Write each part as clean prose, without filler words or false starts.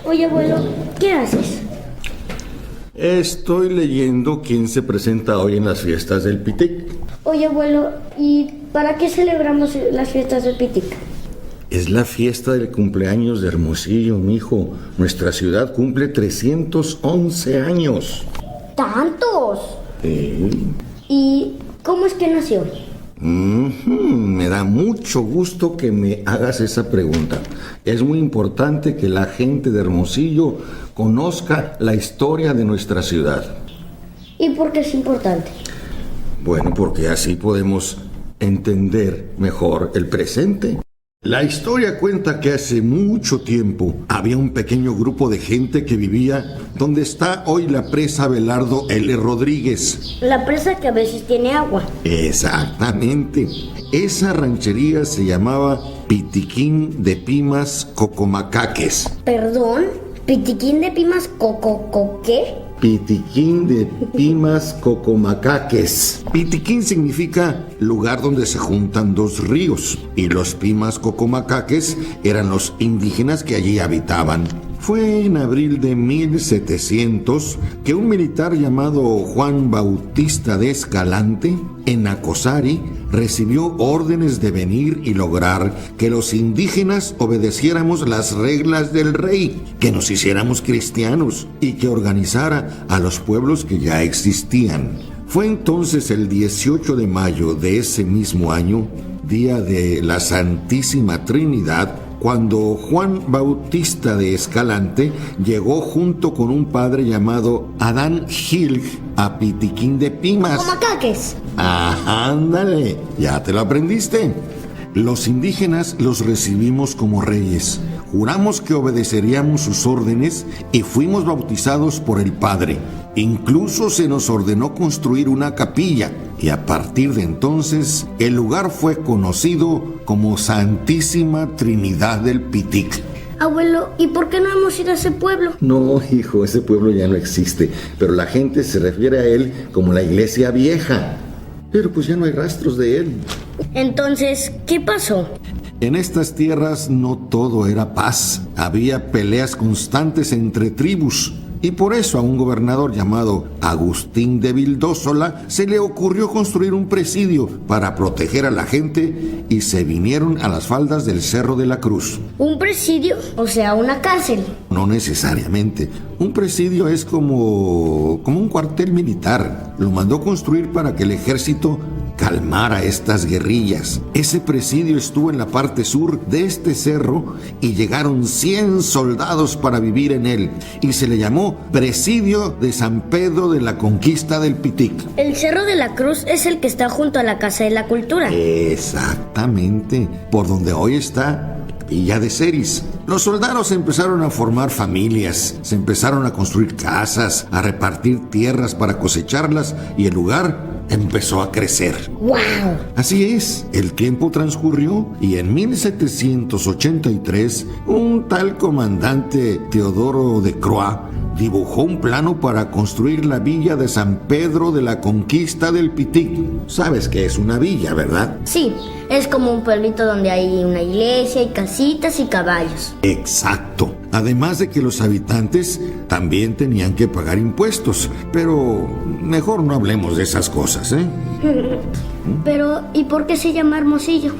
Oye, abuelo, ¿qué haces? Estoy leyendo quién se presenta hoy en las fiestas del Pitic. Oye, abuelo, ¿y para qué celebramos las fiestas del Pitic? Es la fiesta del cumpleaños de Hermosillo, mijo. Nuestra ciudad cumple 311 años. ¿Tantos? ¿Y cómo es que nació? Me da mucho gusto que me hagas esa pregunta. Es muy importante que la gente de Hermosillo conozca la historia de nuestra ciudad. ¿Y por qué es importante? Bueno, porque así podemos entender mejor el presente. La historia cuenta que hace mucho tiempo había un pequeño grupo de gente que vivía donde está hoy la presa Abelardo L. Rodríguez. La presa que a veces tiene agua. Exactamente. Esa ranchería se llamaba Pitiquín de Pimas Cocomacaques. ¿Perdón? ¿Pitiquín de Pimas ¿qué? Pitiquín de Pimas Cocomacaques. Pitiquín significa lugar donde se juntan dos ríos, y los Pimas Cocomacaques eran los indígenas que allí habitaban. Fue en abril de 1700 que un militar llamado Juan Bautista de Escalante, en Nacosari, recibió órdenes de venir y lograr que los indígenas obedeciéramos las reglas del rey, que nos hiciéramos cristianos y que organizara a los pueblos que ya existían. Fue entonces el 18 de mayo de ese mismo año, día de la Santísima Trinidad, cuando Juan Bautista de Escalante llegó junto con un padre llamado Adán Gil a Pitiquín de Pimas. ¡Cocomacaques! ¡Ah, ándale! ¿Ya te lo aprendiste? Los indígenas los recibimos como reyes. Juramos que obedeceríamos sus órdenes y fuimos bautizados por el Padre. Incluso se nos ordenó construir una capilla y a partir de entonces el lugar fue conocido como Santísima Trinidad del Pitic. Abuelo, ¿y por qué no hemos ido a ese pueblo? No, hijo, ese pueblo ya no existe, pero la gente se refiere a él como la iglesia vieja. Pero pues ya no hay rastros de él. Entonces, ¿qué pasó? En estas tierras no todo era paz. Había peleas constantes entre tribus. Y por eso a un gobernador llamado Agustín de Vildósola se le ocurrió construir un presidio para proteger a la gente y se vinieron a las faldas del Cerro de la Cruz. ¿Un presidio? O sea, una cárcel. No necesariamente. Un presidio es como un cuartel militar. Lo mandó construir para que el ejército calmara estas guerrillas. Ese presidio estuvo en la parte sur de este cerro y llegaron 100 soldados para vivir en él y se le llamó Presidio de San Pedro de la Conquista del Pitic. El Cerro de la Cruz es el que está junto a la Casa de la Cultura. Exactamente, por donde hoy está Villa de Ceris. Los soldados empezaron a formar familias, se empezaron a construir casas, a repartir tierras para cosecharlas y el lugar empezó a crecer. ¡Wow! Así es, el tiempo transcurrió y en 1783 un tal comandante Teodoro de Croix dibujó un plano para construir la villa de San Pedro de la Conquista del Pitic. Sabes que es una villa, ¿verdad? Sí, es como un pueblito donde hay una iglesia y casitas y caballos. Exacto. Además de que los habitantes también tenían que pagar impuestos. Pero mejor no hablemos de esas cosas, ¿eh? Pero, ¿y por qué se llama Hermosillo?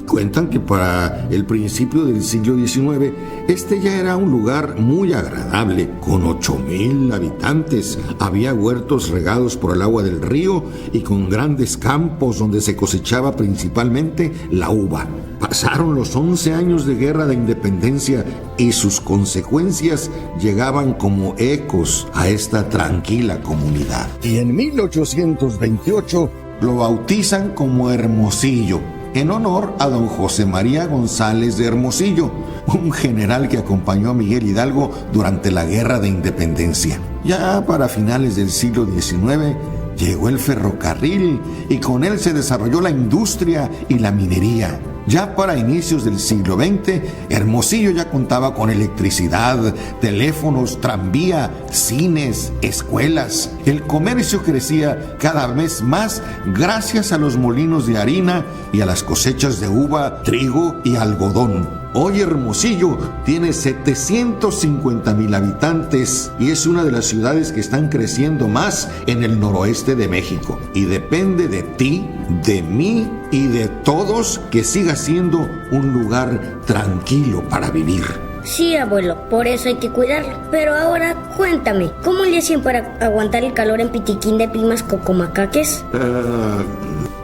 Cuentan que para el principio del siglo XIX, este ya era un lugar muy agradable, con 8,000 habitantes. Había huertos regados por el agua del río y con grandes campos donde se cosechaba principalmente la uva. Pasaron los 11 años de guerra de independencia y sus consecuencias llegaban como ecos a esta tranquila comunidad. Y en 1828 lo bautizan como Hermosillo, en honor a don José María González de Hermosillo, un general que acompañó a Miguel Hidalgo durante la Guerra de Independencia. Ya para finales del siglo XIX llegó el ferrocarril y con él se desarrolló la industria y la minería. Ya para inicios del siglo XX, Hermosillo ya contaba con electricidad, teléfonos, tranvía, cines, escuelas. El comercio crecía cada vez más gracias a los molinos de harina y a las cosechas de uva, trigo y algodón. Hoy Hermosillo tiene 750,000 habitantes y es una de las ciudades que están creciendo más en el noroeste de México. Y depende de ti, de mí y de todos que siga siendo un lugar tranquilo para vivir. Sí, abuelo, por eso hay que cuidarlo. Pero ahora, cuéntame, ¿cómo le hacen para aguantar el calor en Pitiquín de Pimas Cocomacaques?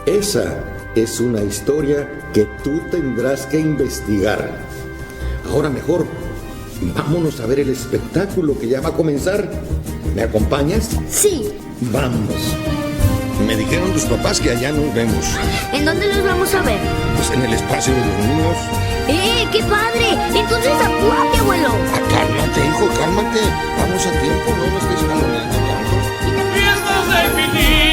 Esa es una historia que tú tendrás que investigar. Ahora mejor, vámonos a ver el espectáculo que ya va a comenzar. ¿Me acompañas? Sí. Vamos. Me dijeron tus papás que allá nos vemos. ¿En dónde los vamos a ver? Pues en el espacio de los niños. ¡Qué padre! Entonces apúrate, abuelo. Cálmate, hijo, cálmate. Vamos a tiempo, no me estés calorando tanto. ¡Fiestas de Pitín!